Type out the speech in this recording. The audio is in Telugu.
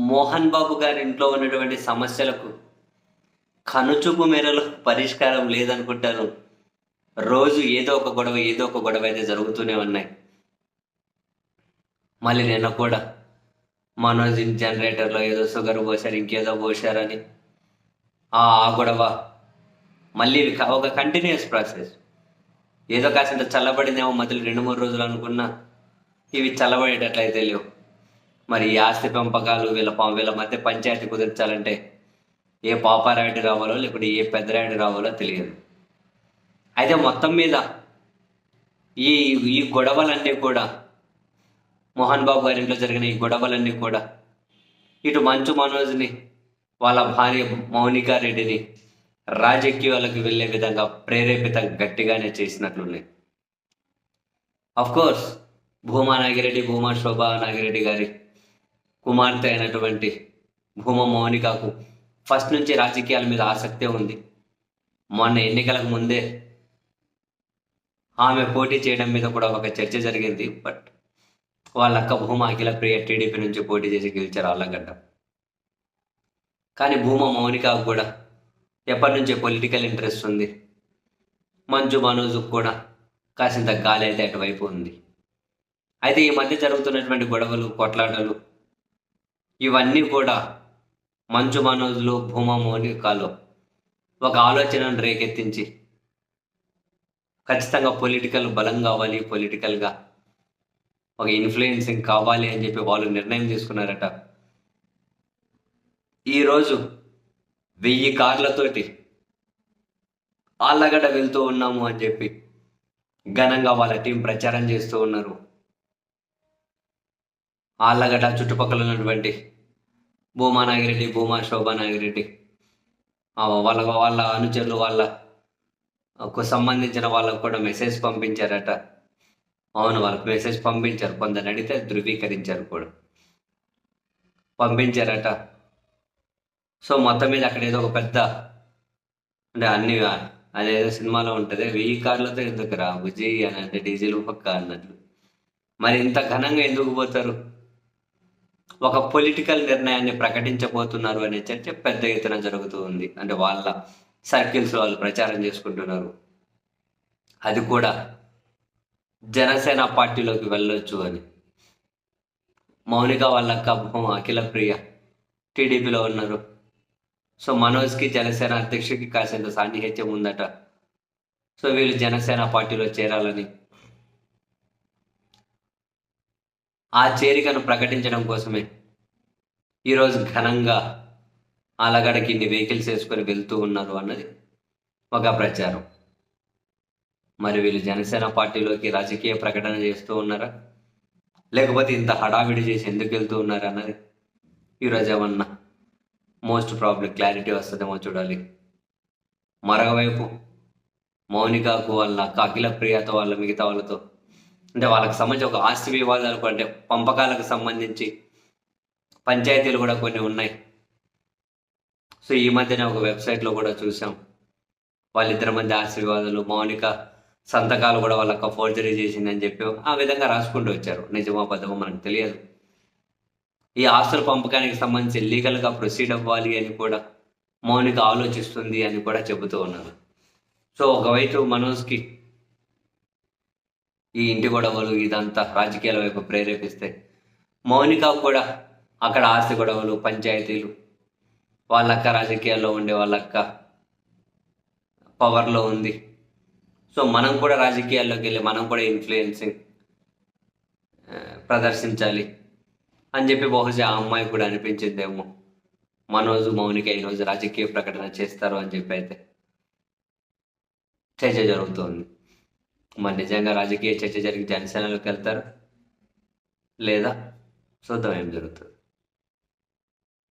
మోహన్ బాబు గారి ఇంట్లో ఉన్నటువంటి సమస్యలకు కనుచూపు మేరలో పరిష్కారం లేదనుకుంటాను. రోజు ఏదో ఒక గొడవ అయితే జరుగుతూనే ఉన్నాయి. మళ్ళీ నిన్న కూడా మనోజ్ జనరేటర్‌లో ఏదో షుగర్ పోశారు, ఇంకేదో పోశారని ఆ గొడవ మళ్ళీ ఒక కంటిన్యూయస్ ప్రాసెస్. ఏదో కాసింత చల్లబడిందేమో మధ్యలో 2, 3 రోజులు అనుకున్నా, ఇవి చల్లబడేటట్లయితే లేవు. మరి ఈ ఆస్తి పెంపకాలు వీళ్ళ మధ్య పంచాయతీ కుదిర్చాలంటే ఏ పాపారాయుడు రావాలో లేకపోతే ఏ పెద్దరాయుడు రావాలో తెలియదు. అయితే మొత్తం మీద ఈ ఈ గొడవలన్నీ కూడా, మోహన్ బాబు గారి ఇంట్లో జరిగిన ఈ గొడవలన్నీ కూడా ఇటు మంచు మనోజ్ని, వాళ్ళ భార్య మౌనికా రెడ్డిని రాజకీయాలకు వెళ్ళే విధంగా ప్రేరేపితం గట్టిగానే చేసినట్లున్నాయి. కోర్స్ భూమా శోభా నాగిరెడ్డి గారి కుమార్తె అయినటువంటి భూమా మౌనికకు ఫస్ట్ నుంచి రాజకీయాల మీద ఆసక్తే ఉంది. మొన్న ఎన్నికలకు ముందే ఆమె పోటీ చేయడం మీద కూడా ఒక చర్చ జరిగింది. బట్ వాళ్ళ అక్క భూమా అఖిల ప్రియ టీడీపీ నుంచి పోటీ చేసి గెలిచారు ఆళ్ళగడ్డ. కానీ భూమా మౌనికకు కూడా ఎప్పటి నుంచే పొలిటికల్ ఇంట్రెస్ట్ ఉంది. మంచు మనోజ్కు కూడా కాసింత గాలి అయితే అటువైపు ఉంది. అయితే ఈ మధ్య జరుగుతున్నటువంటి గొడవలు, కొట్లాటలు ఇవన్నీ కూడా మంచు మనోజ్లు, భూమా మౌనికలో ఒక ఆలోచనను రేకెత్తించి ఖచ్చితంగా పొలిటికల్ బలం కావాలి, పొలిటికల్గా ఒక ఇన్ఫ్లుయెన్సింగ్ కావాలి అని చెప్పి వాళ్ళు నిర్ణయం తీసుకున్నారట. ఈరోజు 1000 కార్లతోటి ఆళ్ళగడ్డ వెళ్తూ ఉన్నాము అని చెప్పి ఘనంగా వాళ్ళ టీం ప్రచారం చేస్తూ ఉన్నారు. ఆళ్ళగడ్డ చుట్టుపక్కల ఉన్నటువంటి భూమా నాగిరెడ్డి, భూమా శోభా నాగిరెడ్డి వాళ్ళ అనుచరులు, వాళ్ళకు సంబంధించిన వాళ్ళకు కూడా మెసేజ్ పంపించారట. అవును, వాళ్ళకు మెసేజ్ పంపించారు. కొందరు అడిగితే ధృవీకరించారు కూడా, పంపించారట. సో మొత్తం మీద అక్కడ ఏదో ఒక పెద్ద, అంటే అదేదో సినిమాలో ఉంటుంది, 1000 కార్లతో ఎందుకు రా బుజ్జి అని, అంటే డీజిల్ పక్క అన్నట్లు. మరి ఇంత ఘనంగా ఎందుకు పోతారు? ఒక పొలిటికల్ నిర్ణయాన్ని ప్రకటించబోతున్నారు అనే చర్చ పెద్ద ఎత్తున జరుగుతూ ఉంది. అంటే వాళ్ళ సర్కిల్స్ వాళ్ళు ప్రచారం చేసుకుంటున్నారు. అది కూడా జనసేన పార్టీలోకి వెళ్ళొచ్చు అని. మౌనిక వాళ్ళ అక్క అఖిల ప్రియ టీడీపీలో ఉన్నారు. సో మనోజ్కి జనసేన అధ్యక్షుడికి కాసింత సాన్నిహిత్యం ఉందట. సో వీళ్ళు జనసేన పార్టీలో చేరాలని, ఆ చేరికను ప్రకటించడం కోసమే ఈరోజు ఘనంగా ఆలగడకి ఇన్ని వెహికల్స్ వేసుకొని వెళ్తూ ఉన్నారు అన్నది ఒక ప్రచారం. మరి వీళ్ళు జనసేన పార్టీలోకి రాజకీయ ప్రకటన చేస్తూ ఉన్నారా, లేకపోతే ఇంత హడావిడి చేసి ఎందుకు వెళ్తూ ఉన్నారా అన్నది ఈరోజు ఏమన్నా మోస్ట్ ప్రాబ్లీ క్లారిటీ వస్తుందేమో చూడాలి. మరోవైపు మౌనికకు వాళ్ళ అక్క అఖిల ప్రియతో వాళ్ళ మిగతా వాళ్ళతో, అంటే వాళ్ళకి సంబంధించి ఒక ఆస్తి వివాదాలకు, అంటే పంపకాలకు సంబంధించి పంచాయతీలు కూడా కొన్ని ఉన్నాయి. సో ఈ మధ్యనే ఒక వెబ్సైట్లో కూడా చూసాం, వాళ్ళిద్దరి మధ్య ఆస్తి వివాదాలు, మౌనిక సంతకాలు కూడా వాళ్ళ అక్క ఫోర్జరీ చేసిందని చెప్పి ఆ విధంగా రాసుకుంటూ వచ్చారు. నిజమో అబద్ధమో మనకు తెలియదు. ఈ ఆస్తుల పంపకానికి సంబంధించి లీగల్గా ప్రొసీడ్ అవ్వాలి అని కూడా మౌనిక ఆలోచిస్తుంది అని కూడా చెబుతూ ఉన్నారు. సో ఒకవైపు మనోజ్కి ఈ ఇంటి గొడవలు ఇదంతా రాజకీయాల వైపు ప్రేరేపిస్తే, మౌనిక కూడా అక్కడ ఆస్తి గొడవలు, పంచాయతీలు, వాళ్ళక్క రాజకీయాల్లో ఉండే వాళ్ళక్క పవర్లో ఉంది. సో మనం కూడా రాజకీయాల్లోకి వెళ్ళి మనం కూడా ఇన్ఫ్లుయెన్సింగ్ ప్రదర్శించాలి అని చెప్పి బహుశా ఆ అమ్మాయి కూడా అనిపించిందేమో. మనోజ్, మౌనిక ఈరోజు రాజకీయ ప్రకటన చేస్తారు అని చెప్పి అయితే చర్చ జరుగుతుంది. మరి నిజంగా రాజకీయ చర్చ జరిగి జనసేనలోకి వెళ్తారు లేదా చూద్దాం ఏం జరుగుతుంది.